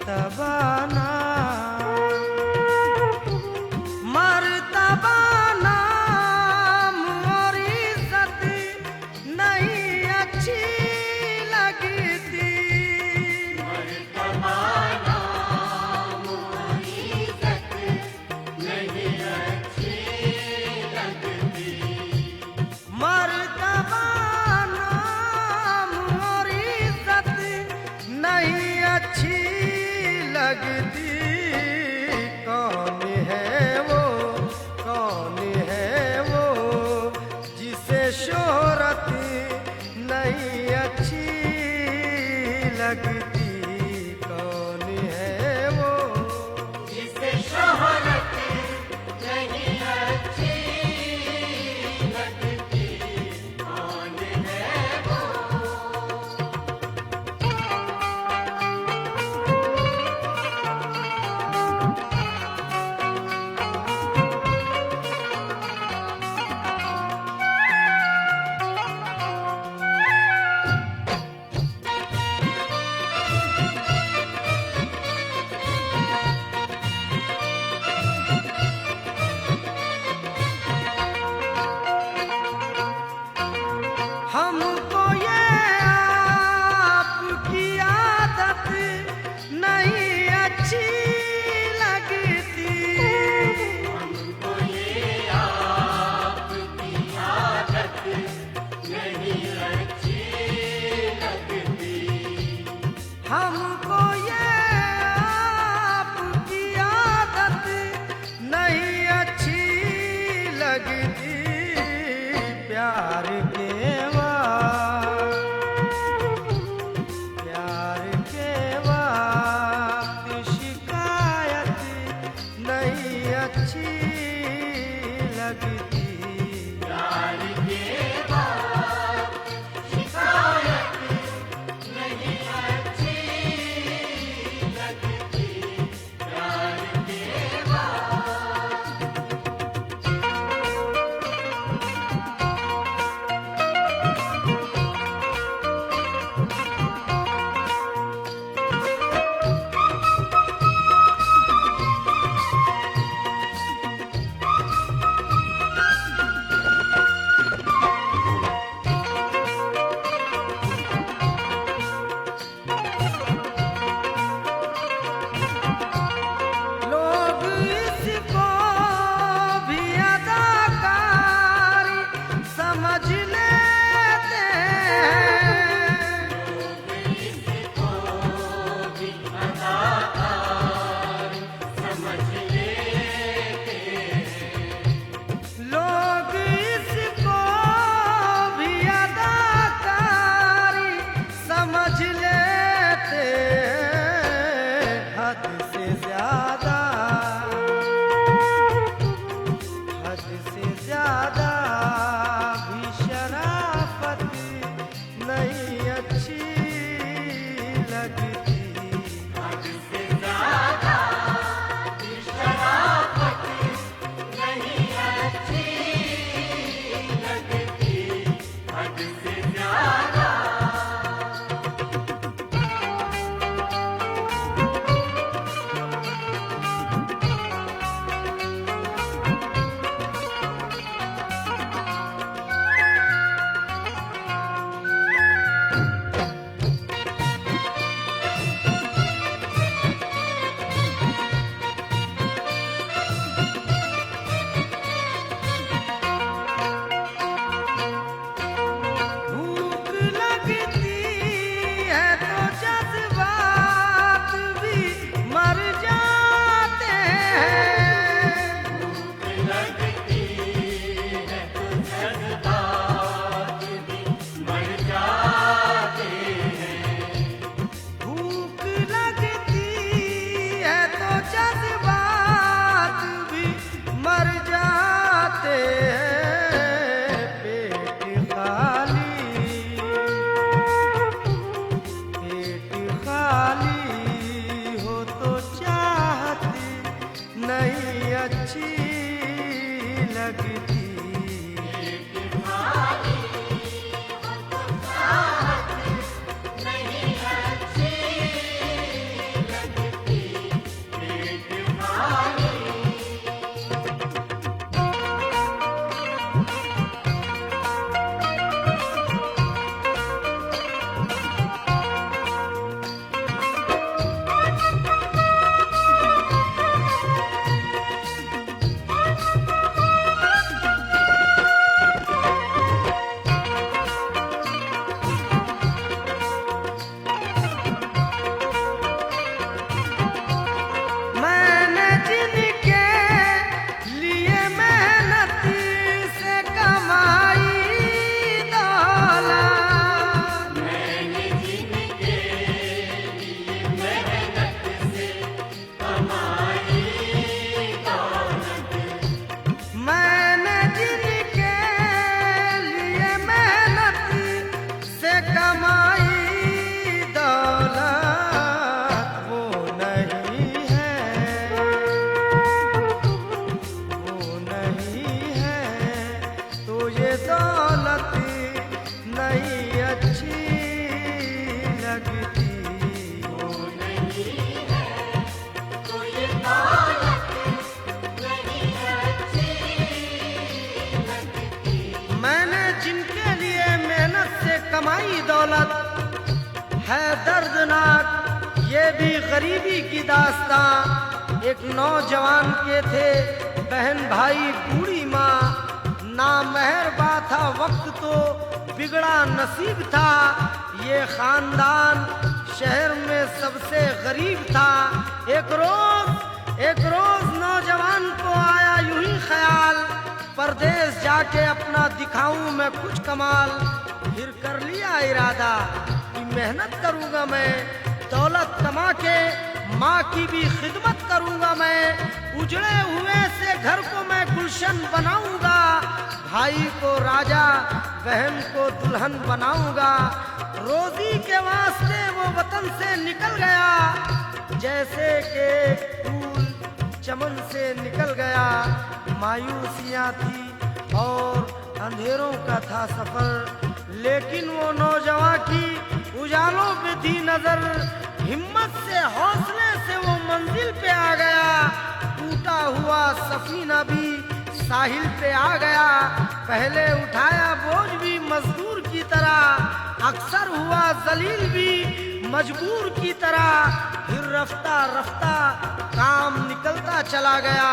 मर्तबाना मर्तबाना और इज्जत नहीं अच्छी लगती। मर्तबाना और इज्जत नहीं अच्छी लगती। मर्तबाना और इज्जत नहीं अच्छी लगती। कौन है वो, कौन है वो जिसे शोहरत नहीं अच्छी लगती। कौन है वो जिसे शोहरत नहीं अच्छी लगती। कौन है वो? हमको ये आपकी आदत नहीं अच्छी लगती। हमको ये आपकी आदत नहीं अच्छी लगती। हमको ये आपकी आदत नहीं अच्छी लगती। प्यार के प्यार के वक्त शिकायत नहीं अच्छी लगती। प्यार के बाद शिकायत नहीं अच्छी लगती। प्यार के बाद लोग इसको भी अदाकारी समझ लेते हैं। इसको भी अदाकार समझ लेते हैं। लोग इसको भी अदाकारी समझ लेते हैं। हद से ज्यादा, हद से ज्यादा भी शराफत नहीं अच्छी लगती। हद से ज्यादा शराफत नहीं अच्छी लगती। हद से ज्यादा भूख लगती है तो जज्बात भी मर जाते हैं। भूख लगती है तो जज्बात भी मर जाते हैं। भूख लगती है तो जज्बात भी मर जाते हैं। पेट खाली हो तो चाहत नहीं अच्छी लगती। नहीं अच्छी लगती। कमाई दौलत है दर्दनाक, ये भी गरीबी की दास्तां। एक नौजवान के थे बहन भाई बूढ़ी माँ, ना मेहरबा था वक्त तो बिगड़ा नसीब था। ये खानदान शहर में सबसे गरीब था। एक रोज नौजवान को आया यूं ही ख्याल, परदेश जाके अपना दिखाऊं मैं कुछ कमाल। फिर कर लिया इरादा कि मेहनत करूंगा मैं, दौलत कमा के माँ की भी खिदमत करूंगा मैं। उजड़े हुए से घर को मैं गुलशन बनाऊंगा, भाई को राजा बहन को दुल्हन बनाऊंगा। रोजी के वास्ते वो वतन से निकल गया, जैसे कि फूल चमन से निकल गया। मायूसियाँ थी और अंधेरों का था सफर, लेकिन वो नौजवान की उजालों पे थी नजर। हिम्मत से हौसले से वो मंजिल पे आ गया, टूटा हुआ सफीना भी साहिल पे आ गया। पहले उठाया बोझ भी मजदूर की तरह, अक्सर हुआ जलील भी मजबूर की तरह। फिर रफ्ता रफ्ता काम निकलता चला गया,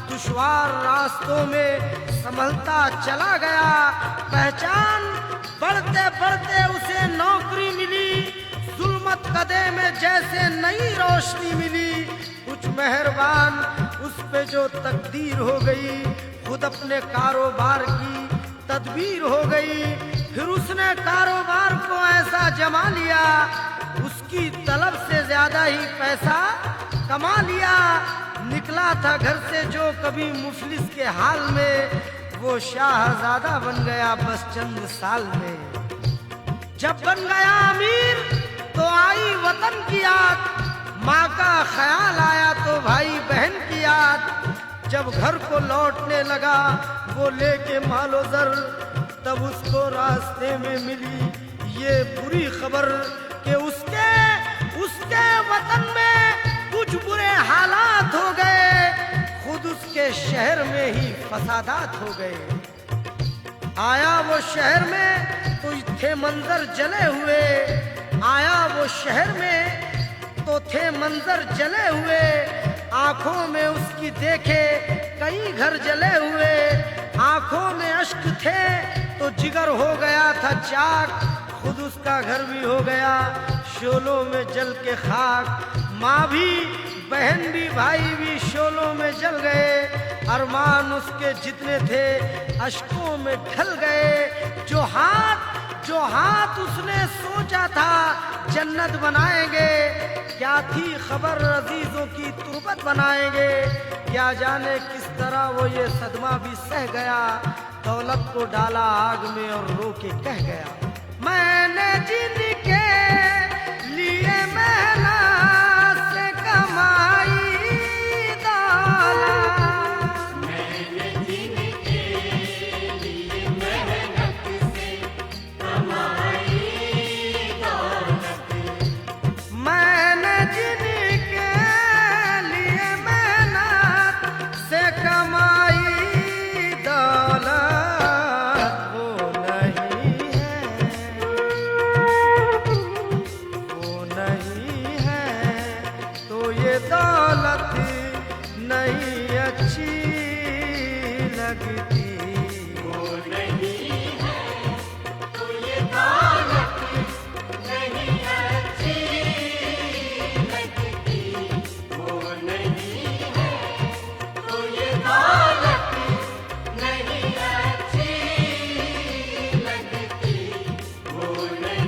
दुश्वार रास्तों में संभलता चला गया। पहचान बढ़ते बढ़ते उसे नौकरी मिली, जुल्मत कदे में जैसे नई रोशनी मिली। कुछ मेहरबान उस पे जो तकदीर हो गई, खुद अपने कारोबार की तदबीर हो गई। फिर उसने कारोबार को ऐसा जमा लिया, उसकी तलब से ज्यादा ही पैसा कमा लिया। निकला था घर से जो कभी मुफलिस के हाल में, वो शाहजादा बन गया बस चंद साल में। जब बन गया अमीर तो आई वतन की याद, माँ का ख्याल आया तो भाई बहन की याद। जब घर को लौटने लगा वो लेके मालो जर, तब उसको रास्ते में मिली ये बुरी खबर कि उसके वतन में कुछ बुरे हालात हो गए, खुद उसके शहर में ही फसादात हो गए। आया वो शहर में तो थे मंजर जले हुए, आया वो शहर में तो थे मंजर जले हुए। आंखों में उसकी देखे कई घर जले हुए, आंखों में अश्क थे तो जिगर हो गया था चाक। खुद उसका घर भी हो गया शोलों में जल के खाक। माँ भी बहन भी भाई भी शोलों में जल गए, अरमान उसके जितने थे अश्कों में ढल गए। जो हाथ उसने सोचा था जन्नत बनाएंगे, क्या थी खबर अजीजों की तुरबत बनाएंगे। क्या जाने किस तरह वो ये सदमा भी सह गया, दौलत को डाला आग में और रो के कह गया, मैंने जिनके लिए मेहनत से कमाई दौलत, मैंने जिनके लिए मेहनत से कमाई दौलत, मैंने जिनके लिए मेहनत से कमाई दौलत, वो नहीं है तो ये दौलत नहीं अच्छी लगती। वो नहीं है तो ये दौलत नहीं अच्छी लगती। वो नहीं है तो ये दौलत नहीं अच्छी लगती। वो नहीं